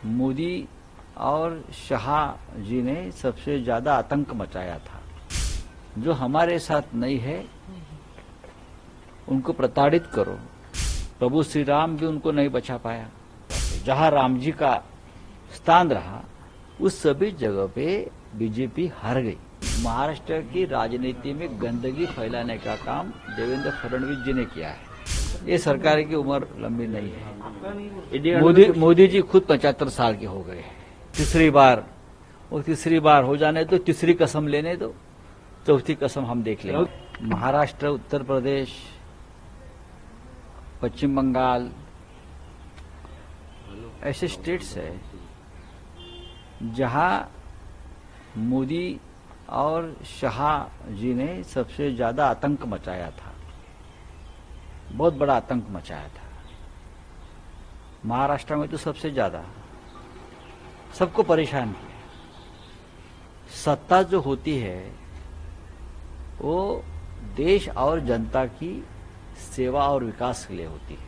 मोदी और शाह जी ने सबसे ज्यादा आतंक मचाया था। जो हमारे साथ नहीं है उनको प्रताड़ित करो। प्रभु श्री राम भी उनको नहीं बचा पाया। जहां राम जी का स्थान रहा उस सभी जगह पे बीजेपी हार गई। महाराष्ट्र की राजनीति में गंदगी फैलाने का काम देवेंद्र फडणवीस जी ने किया है। ये सरकार की उम्र लंबी नहीं है। मोदी जी खुद 75 साल के हो गए। तीसरी बार हो जाने दो, तीसरी कसम लेने दो, चौथी कसम हम देख लेंगे। महाराष्ट्र, उत्तर प्रदेश, पश्चिम बंगाल ऐसे स्टेट्स है जहां मोदी और शाह जी ने सबसे ज्यादा आतंक मचाया था, बहुत बड़ा आतंक मचाया था। महाराष्ट्र में तो सबसे ज्यादा सबको परेशान किया। सत्ता जो होती है वो देश और जनता की सेवा और विकास के लिए होती है।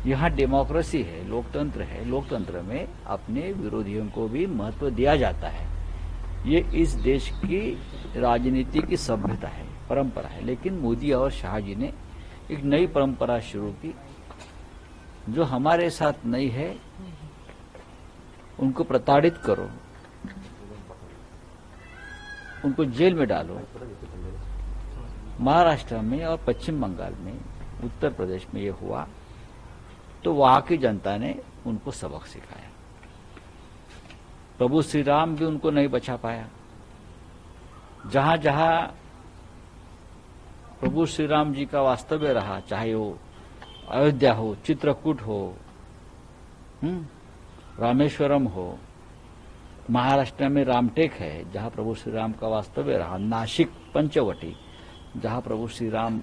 यहाँ डेमोक्रेसी है, लोकतंत्र है। लोकतंत्र में अपने विरोधियों को भी महत्व दिया जाता है। ये इस देश की राजनीति की सभ्यता है, परंपरा है। लेकिन मोदी और शाह जी ने एक नई परंपरा शुरू की। जो हमारे साथ नहीं है उनको प्रताड़ित करो, उनको जेल में डालो। महाराष्ट्र में और पश्चिम बंगाल में, उत्तर प्रदेश में ये हुआ तो वहां की जनता ने उनको सबक सिखाया। प्रभु श्री राम भी उनको नहीं बचा पाया। जहां जहां प्रभु श्री राम जी का वास्तव्य रहा, चाहे वो अयोध्या हो, चित्रकूट हो, रामेश्वरम हो, महाराष्ट्र में रामटेक है जहां प्रभु श्री राम का वास्तव्य रहा, नासिक पंचवटी जहां प्रभु श्री राम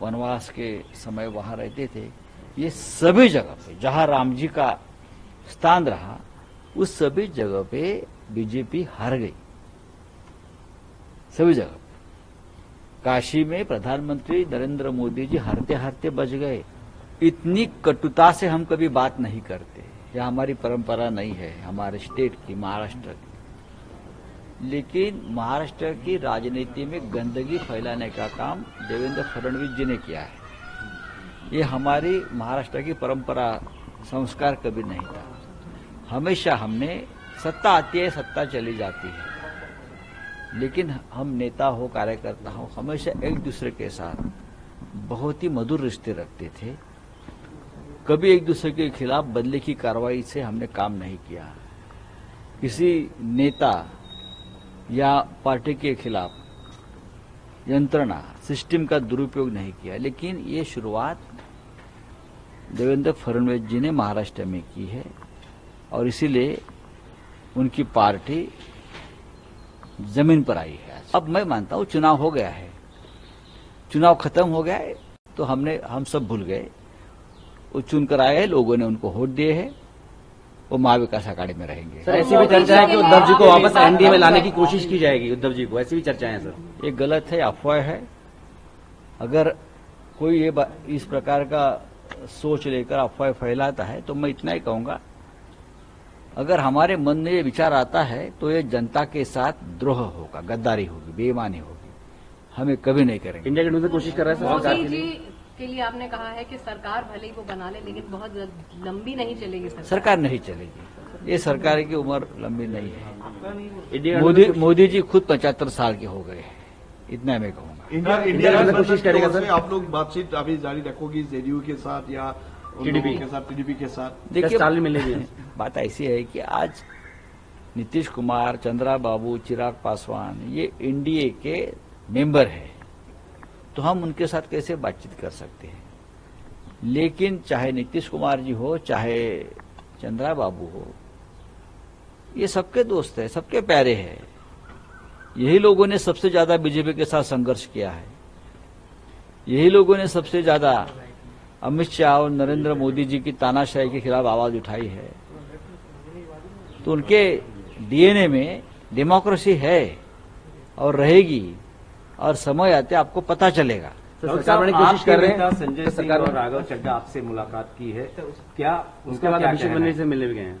वनवास के समय वहां रहते थे, ये सभी जगह पे जहां राम जी का स्थान रहा उस सभी जगह पे बीजेपी हार गई। सभी जगह काशी में प्रधानमंत्री नरेंद्र मोदी जी हारते हारते बच गए। इतनी कटुता से हम कभी बात नहीं करते, यह हमारी परंपरा नहीं है, हमारे स्टेट की, महाराष्ट्र की। लेकिन महाराष्ट्र की राजनीति में गंदगी फैलाने का काम देवेंद्र फडणवीस जी ने किया है। ये हमारी महाराष्ट्र की परंपरा, संस्कार कभी नहीं था। हमेशा हमने सत्ता आती है, सत्ता चली जाती है, लेकिन हम नेता हो, कार्यकर्ता हो, हमेशा एक दूसरे के साथ बहुत ही मधुर रिश्ते रखते थे। कभी एक दूसरे के खिलाफ बदले की कार्रवाई से हमने काम नहीं किया। किसी नेता या पार्टी के खिलाफ यंत्रणा, सिस्टम का दुरुपयोग नहीं किया। लेकिन ये शुरुआत देवेंद्र फडणवीस जी ने महाराष्ट्र में की है और इसीलिए उनकी पार्टी जमीन पर आई है। अब मैं मानता हूं चुनाव हो गया है, चुनाव खत्म हो गया है तो हम सब भूल गए। वो चुनकर आए हैं, लोगों ने उनको वोट दिए हैं, वो महाविकास अघाड़ी में रहेंगे। सर ऐसी भी चर्चा है कि उद्धव जी को वापस एनडीए में लाने की कोशिश की जाएगी, उद्धव जी को, ऐसी भी चर्चाएं हैं सर। ये गलत है, अफवाह है। अगर कोई ये इस प्रकार का सोच लेकर अफवाह फैलाता है तो मैं इतना ही कहूंगा, अगर हमारे मन में ये विचार आता है तो ये जनता के साथ द्रोह होगा, गद्दारी होगी, बेईमानी होगी। हमें कभी नहीं करेंगे। इंडिया गेट में कोशिश कर रहा है सर सरकार के लिए आपने कहा है कि सरकार भले ही वो बना ले लेकिन बहुत लंबी नहीं चलेगी। सरकार नहीं चलेगी। ये सरकार की उम्र लंबी नहीं है। मोदी जी खुद 75 साल के हो गए। इतना मैं कहूंगा। इंडिया में कोशिश करेगा सर। आप लोग बातचीत अभी जारी रखोगी जेडीयू के साथ या टीडीपी के साथ? देखिए, साल मिलेगी। बात ऐसी है कि आज नीतीश कुमार, चंद्रा बाबू, चिराग पासवान ये एनडीए के मेंबर है, तो हम उनके साथ कैसे बातचीत कर सकते हैं। लेकिन चाहे नीतीश कुमार जी हो, चाहे चंद्रा बाबू हो, ये सबके दोस्त है, सबके प्यारे हैं। यही लोगों ने सबसे ज्यादा बीजेपी के साथ संघर्ष किया है। यही लोगों ने सबसे ज्यादा अमित शाह और नरेंद्र मोदी जी की तानाशाही के खिलाफ आवाज उठाई है। तो उनके डीएनए में डेमोक्रेसी है और रहेगी, और समय आते आपको पता चलेगा। तो सरकार बनाने की कोशिश कर रहे हैं। संजय तो सिंह सरकार और राघव चड्ढा आपसे मुलाकात की है, क्या उसके बाद अभिषेक बनर्जी से मिलने भी गए हैं।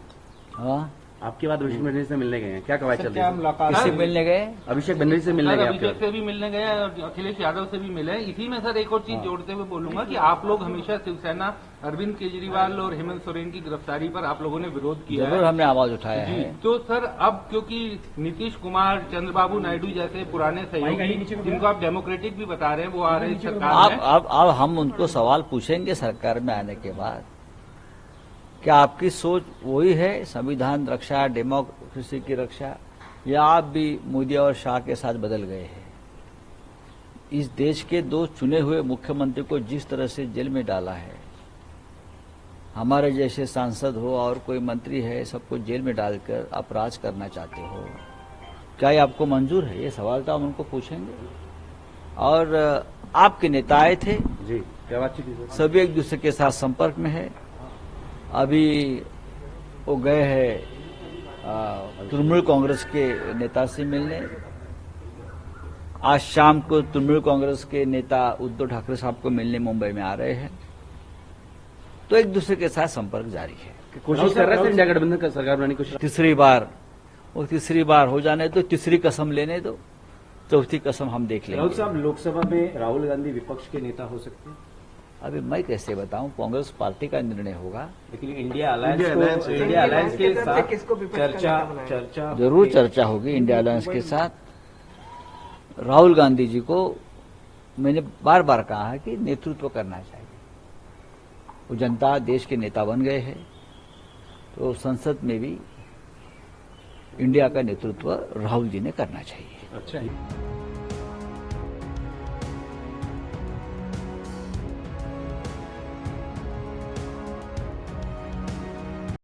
हाँ, आपके बाद अभिषेक बनर्जी से मिलने गए हैं, क्या कवायद चल रही क्या है? मुलाकात किससे मिलने गए? अभिषेक बनर्जी से मिलने गए आपके अभिषेक बाद? से भी मिलने गए और अखिलेश यादव से भी मिले। इसी में सर एक और चीज जोड़ते हुए बोलूंगा कि आप लोग हमेशा शिवसेना, अरविंद केजरीवाल और हेमंत सोरेन की गिरफ्तारी पर आप लोगों ने विरोध किया जरूर है। हमने आवाज उठाया जी, है। तो सर अब क्योंकि नीतीश कुमार, चंद्रबाबू नायडू जैसे पुराने सहयोगी जिनको आप डेमोक्रेटिक भी बता रहे हैं, वो आ रहे हैं सरकार में। अब हम उनको सवाल पूछेंगे सरकार में आने के बाद, क्या आपकी सोच वही है संविधान रक्षा, डेमोक्रेसी की रक्षा, या आप भी मोदी और शाह के साथ बदल गए हैं? इस देश के 2 चुने हुए मुख्यमंत्री को जिस तरह से जेल में डाला है, हमारे जैसे सांसद हो और कोई मंत्री है, सबको जेल में डालकर आप राज करना चाहते हो, क्या ये आपको मंजूर है? ये सवाल तो हम उनको पूछेंगे। और आपके नेता आए थे, जी, क्या बातचीत हुई सर? सभी एक दूसरे के साथ संपर्क में है। अभी वो गए हैं तृणमूल कांग्रेस के नेता से मिलने। आज शाम को तृणमूल कांग्रेस के नेता उद्धव ठाकरे साहब को मिलने मुंबई में आ रहे हैं। तो एक दूसरे के साथ संपर्क जारी है। कोशिश कर रहे थे इंडिया गठबंधन का सरकार बनाने की कोशिश। तीसरी बार हो जाने दो, तीसरी कसम लेने दो, चौथी कसम हम देख राहुल लेंगे। साहब, लोकसभा में राहुल गांधी विपक्ष के नेता हो सकते हैं, अभी मैं कैसे बताऊं, कांग्रेस पार्टी का निर्णय होगा। लेकिन इंडिया अलायंस के साथ चर्चा जरूर चर्चा होगी इंडिया अलायंस के साथ। राहुल गांधी जी को मैंने बार बार कहा है कि नेतृत्व करना चाहिए। वो जनता देश के नेता बन गए हैं, तो संसद में भी इंडिया का नेतृत्व राहुल जी ने करना चाहिए। अच्छा।